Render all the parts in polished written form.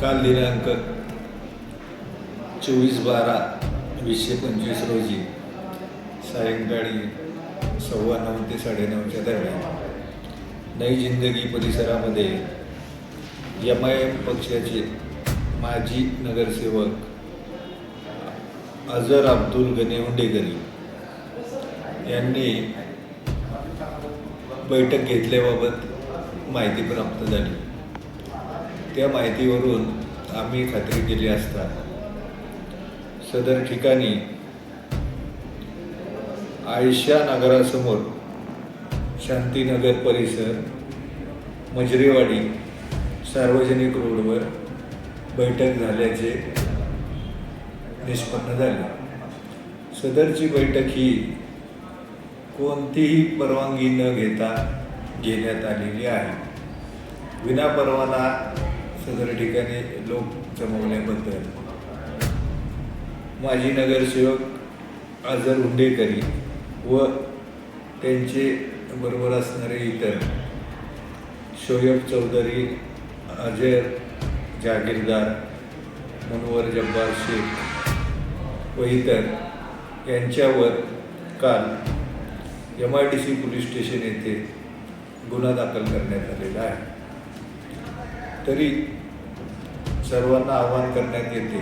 काल दिनांक 24/12/2025 रोजी सायंकाळी 9:15 ते 9:30च्या दरम्यान नई जिंदगी परिसरामध्ये MIM पक्षाचे माजी नगरसेवक अजहर अब्दुल गनी हुंडेकरी यांनी बैठक घेतल्याबाबत माहिती प्राप्त झाली। त्या माहितीवरून आम्ही खात्री केली असता सदर ठिकाणी आयशा नगरासमोर शांतीनगर परिसर मजरेवाडी सार्वजनिक रोडवर बैठक झाल्याचे निष्पन्न झाले। सदरची बैठक ही कोणतीही परवानगी न घेता घेण्यात आलेली आहे। विनापरवाना सदर ठिकाणी लोक जमवल्याबद्दल माजी नगरसेवक अजहर हुंडेकरी व त्यांचे बरोबर असणारे इतर शोएब चौधरी, अजय जागीरदार, मुनवर जब्बार शेख व इतर यांच्यावर काल MIDC पोलीस स्टेशन येथे गुन्हा दाखल करण्यात आलेला आहे। तरी सर्वांना आवाहन करण्यात येते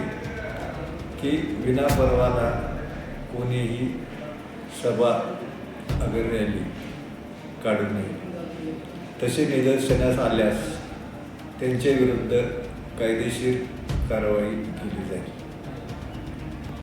की विनापरवाना कोणीही सभा अगर रॅली काढू नये। तसे निदर्शनास आल्यास त्यांच्या विरुद्ध कायदेशीर कारवाई केली जाईल।